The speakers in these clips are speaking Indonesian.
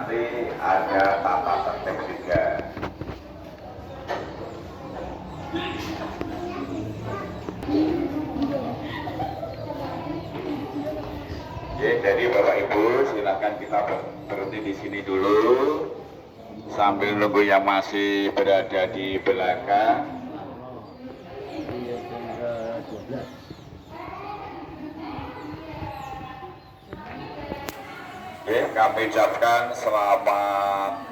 nanti ada tata tertib juga. Oke, jadi Bapak Ibu silakan kita berhenti di sini dulu sambil nunggu yang masih berada di belakang. Oke, kami ucapkan selamat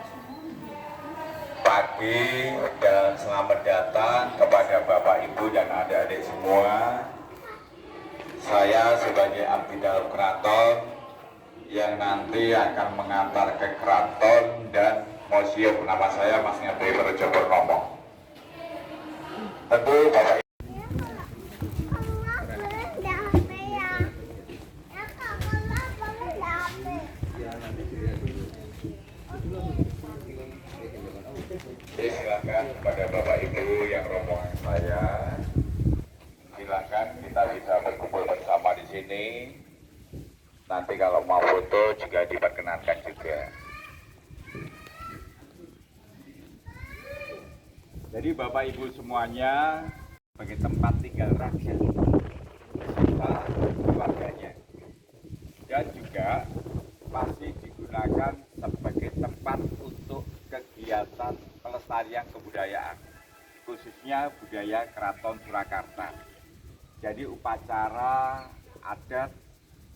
pagi dan selamat datang kepada Bapak Ibu dan adik-adik semua. Saya sebagai abdi dalam keraton yang nanti akan mengantar ke keraton dan museum. Nama saya Mas Ngabdi Projo Purnomo. Tentu Bapak Ibu. Silakan kepada Bapak Ibu yang rombongan saya. Silakan kita bisa berkumpul bersama di sini. Nanti kalau mau foto juga diperkenankan juga. Jadi Bapak Ibu semuanya sebagai tempat tinggal rakyat serta keluarganya, dan juga masih digunakan sebagai tempat untuk kegiatan pelestarian kebudayaan, khususnya budaya Keraton Surakarta. Jadi upacara adat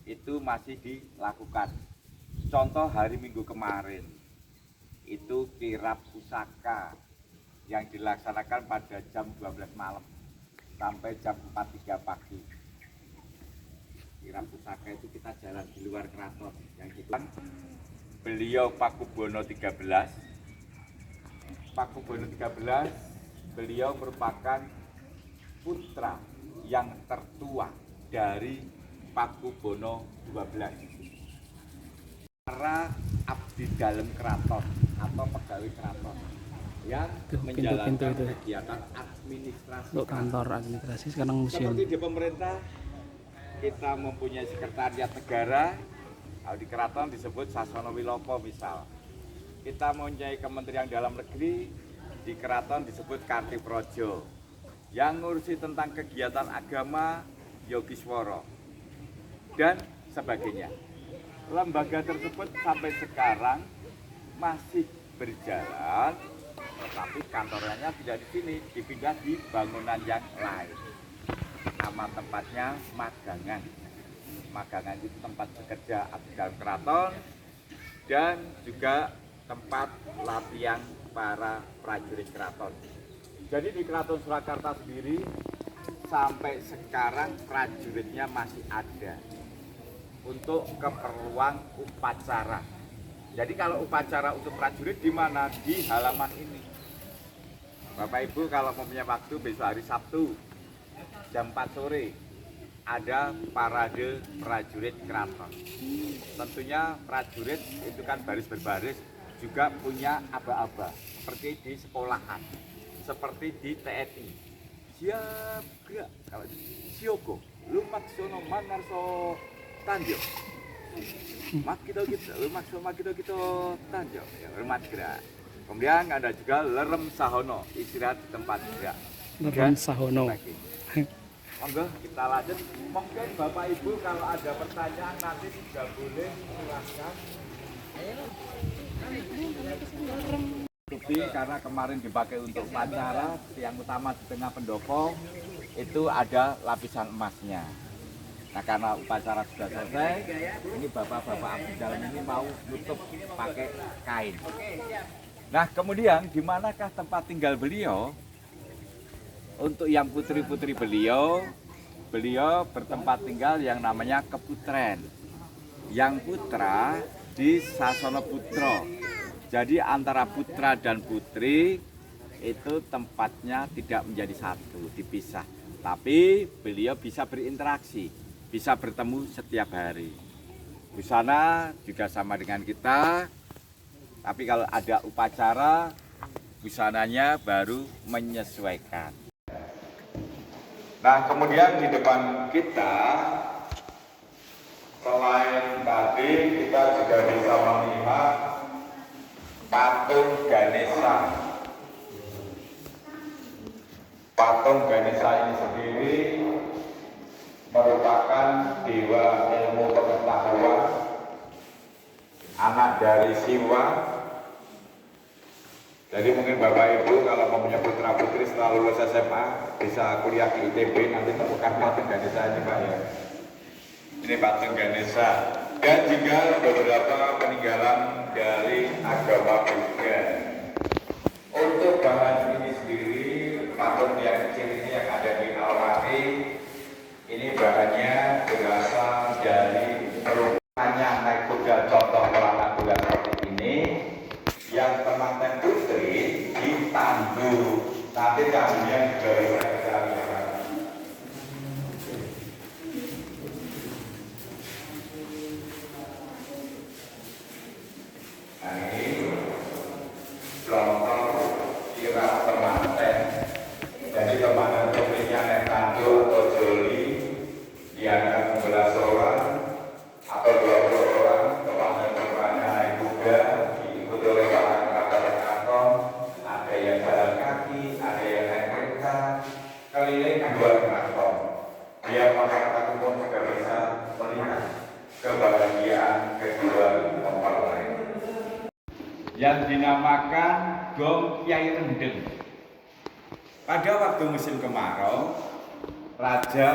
itu masih dilakukan. Contoh hari Minggu kemarin itu kirap pusaka yang dilaksanakan pada jam 12 malam sampai jam 4.3 pagi. Kirap pusaka itu kita jalan di luar keraton. Yang itu beliau Pakubono 13. Pakubono 13 beliau merupakan putra yang tertua dari Pakubono 12. Para abdi dalam keraton atau pegawai keraton yang menjalankan kegiatan administrasi untuk kantor administrasi sekarang museum. Seperti di pemerintah kita mempunyai sekretariat negara, kalau di keraton disebut Sasono Wilopo misal. Kita mempunyai Kementerian Dalam Negeri, di keraton disebut Kartiprojo. Yang ngurusi tentang kegiatan agama Yogisworo dan sebagainya. Lembaga tersebut sampai sekarang masih berjalan, tetapi kantornya tidak di sini, dipindah di bangunan yang lain. Nama tempatnya Magangan. Magangan itu tempat bekerja abdi dalam keraton dan juga tempat latihan para prajurit keraton. Jadi di Keraton Surakarta sendiri sampai sekarang prajuritnya masih ada untuk keperluan upacara. Jadi kalau upacara untuk prajurit di mana? Di halaman ini. Bapak Ibu kalau mempunyai waktu besok hari Sabtu jam 4 sore ada parade prajurit keraton. Tentunya prajurit itu kan baris berbaris juga punya aba-aba seperti di sekolahan, seperti di TNI. Siap gerak, kalau Sioko, Lumaksono Manarso Tanjo. Mak kita Lumaksono kita Tanjo, ya, hormat gerak. Kemudian ada juga Lerem Sahono, istirahat di tempat gerak. Lerem Sahono. Monggo kita lanjut. Mungkin Bapak Ibu kalau ada pertanyaan nanti juga boleh silahkan. Karena kemarin dipakai untuk upacara, yang utama di tengah pendopo itu ada lapisan emasnya. Nah karena upacara sudah selesai, ini bapak-bapak abdi dalam ini mau nutup pakai kain. Nah kemudian di manakah tempat tinggal beliau? Untuk yang putri-putri beliau bertempat tinggal yang namanya Keputren. Yang putra di Sasono Putro. Jadi antara putra dan putri itu tempatnya tidak menjadi satu, dipisah. Tapi beliau bisa berinteraksi, bisa bertemu setiap hari. Busana juga sama dengan kita, tapi kalau ada upacara, busananya baru menyesuaikan. Nah kemudian di depan kita, selain tadi kita juga bisa melihat patung Ganesha. Patung Ganesha ini sendiri merupakan dewa ilmu pengetahuan, anak dari Siwa. Jadi mungkin Bapak Ibu kalau mau punya putra putri setelah lulus SMA bisa kuliah di ITB, nanti temukan patung Ganesha ini Pak ya. Ini patung Ganesha. Dan juga beberapa peninggalan dari agama Buddha. Untuk bahan ini sendiri, patung yang kecil ini yang ada di Almaty, ini bahannya berasal dari perumahannya naik kuda contoh pelana kuda seperti ini, yang teman-teman putri ditandu, nanti tandunya juga keliling dua keraton, biar masyarakat umum juga bisa melihat kebahagiaan kedua mempelai. Yang dinamakan Gong Kiai Rendeng. Pada waktu musim kemarau, raja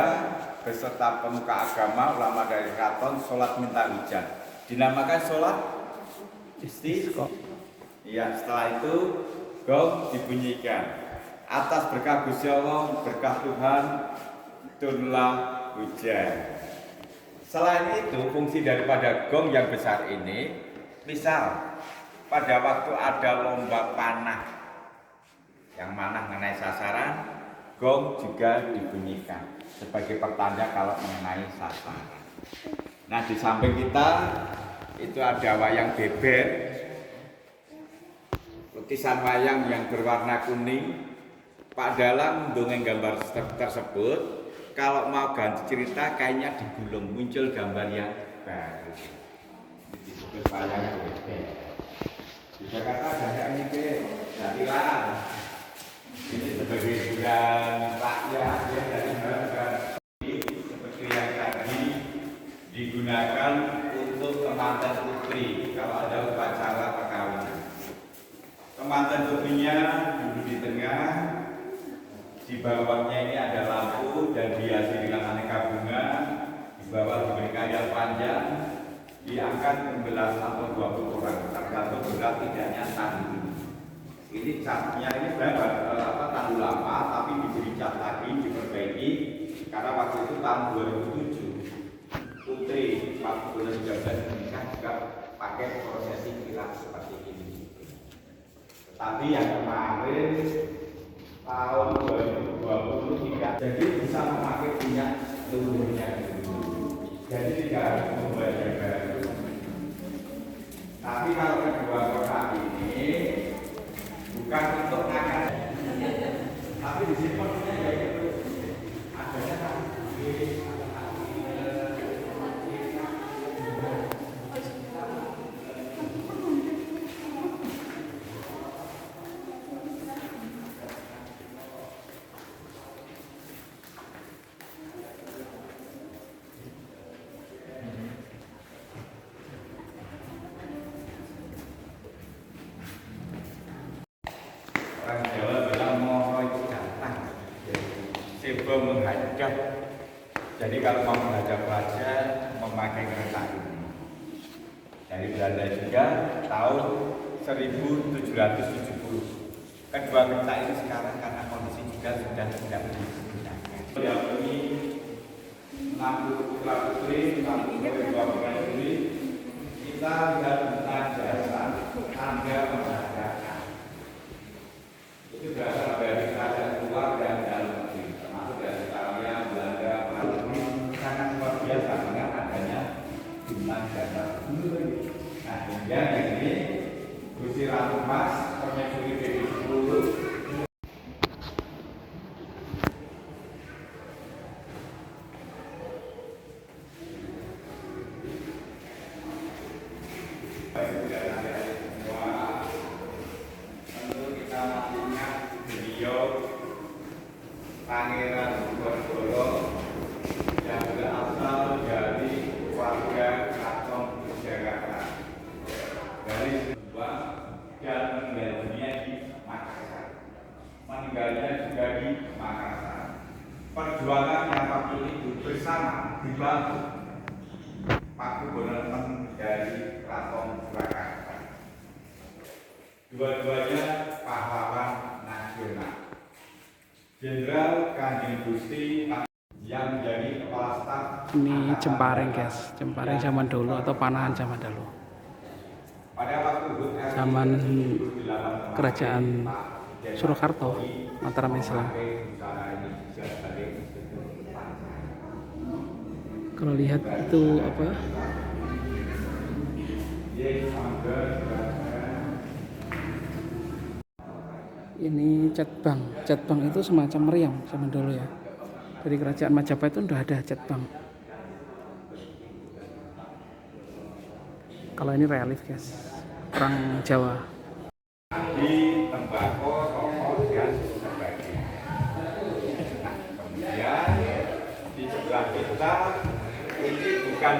beserta pemuka agama, ulama dari keraton sholat minta hujan. Dinamakan sholat istisqa. Ya, setelah itu gong dibunyikan. Atas berkah Gusti Allah, berkah Tuhan, turunlah hujan. Selain itu, fungsi daripada gong yang besar ini, misal pada waktu ada lomba panah yang mana mengenai sasaran, gong juga dibunyikan sebagai pertanda kalau mengenai sasaran. Nah, di samping kita itu ada wayang beber, lukisan wayang yang berwarna kuning. Pak Dalam dongeng gambar tersebut, kalau mau ganti cerita kayaknya digulung, muncul gambar yang baru. Disebut wayang beber. Di Jakarta ada ini ke, jadilah. Ini sebagai hiburan rakyat ya, dari negara seperti yang tadi digunakan untuk temanten putri kalau ada upacara perkawinan. Temanten putrinya duduk di tengah. Di bawahnya ini ada lampu dan dihiasi dengan aneka bunga. Di bawah diberi kain panjang, diangkat 11 atau 20 orang, tergantung berat tidaknya tandu. Ini catnya ini sebenarnya tandu lama, tapi diberi cat lagi, diperbaiki karena waktu itu tahun 2007 putri Pak Gubernur Jawa Barat menikah juga pakai prosesi kirap seperti ini. Tetapi yang kemarin tahun 2023 jadi bisa memakai minyak seluruhnya dulu. Jadi tidak harus membuat yang baru. Tapi kalau kedua kotak ini bukan untuk ngangkat, tapi di sini maksudnya yaitu adanya tadi. Orang Jawa bilang moro itu datang, sebo menghadap. Jadi kalau mau menghadap raja memakai kereta ini. Dari Belanda juga tahun 1770. Kedua kereta ini sekarang karena kondisi juga sudah tidak digunakan. Yang ini 60 putra putri, 62 putri, kita lihat tentang jasa tangga perdagangan. Itu berasal dari kerajaan luar dan dalam negeri, termasuk dari Italia, Belanda, Prancis, sangat luar biasa dengan adanya bintang jasa. Nah, hingga ini Gusti Ratu Mas, permaisuri BD 10. Baik, sudah ada semua. Pangeran Diponegoro yang berasal dari keluarga Keraton Jakarta dari Sumba dan meninggal dunia di Makassar. Meninggalnya juga di Makassar. Perjuangannya waktu itu bersama dibantu Pak Gubernur dari Keraton Surakarta. Dua-duanya pahlawan nasional. Jenderal Kanjeng Gusti yang menjadi kepala staf. Ini Cempareng guys, Cempareng zaman dulu atau Panahan zaman dulu. Pada waktu Zaman kerajaan Surakarta, Mataram Islam. Kalau lihat itu apa? Ini cat bank. Cat bank itu semacam meriam zaman dulu ya. Dari kerajaan Majapahit itu udah ada cat bank. Kalau ini relief guys, perang Jawa. Di tembakau, rokok, dan sebagainya. Kemudian di sebelah kita ini bukan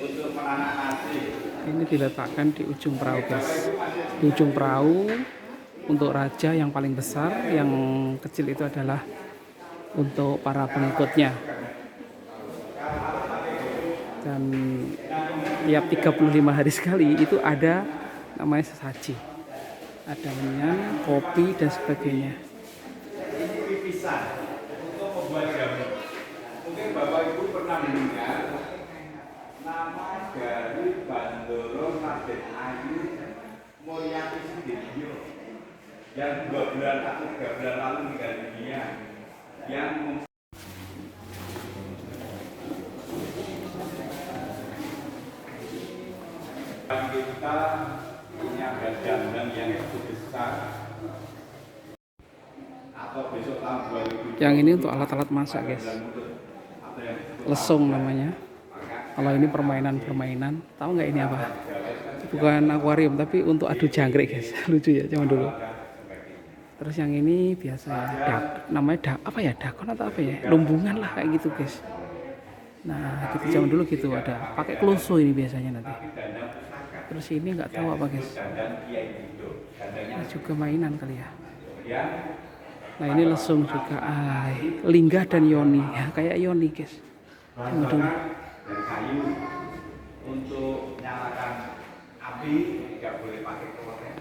untuk menanak nasi. Ini diletakkan di ujung perahu guys. Di ujung perahu untuk raja yang paling besar, yang kecil itu adalah untuk para pengikutnya. Dan tiap 35 hari sekali itu ada namanya sesaji. Ada minyak, kopi dan sebagainya. Ini pisah untuk membuat jamu. Mungkin Bapak Ibu pernah mendengar nama dari Bandoro Raden Ayu Mulyati Sudibyo yang 2 bulan atau 3 bulan lalu meninggal dunia, yang kita ini ada jamban yang cukup besar. Atau besok tahun 2000. Yang ini untuk alat-alat masak guys. Lesung namanya. Kalau ini permainan-permainan, tahu nggak ini apa? Bukan akuarium tapi untuk adu jangkrik guys. Lucu ya zaman dulu. Terus yang ini biasa ya, namanya apa ya, dakon atau apa ya, lumbungan lah kayak gitu guys. Nah gitu zaman dulu gitu, ada pakai kloso ini biasanya nanti. Terus ini nggak tahu apa guys, ini juga mainan kali ya. Nah ini lesung juga, Linggah dan Yoni ya, kayak Yoni guys. Zaman dulu. Dari kayu untuk menyalakan api tidak boleh pakai korek.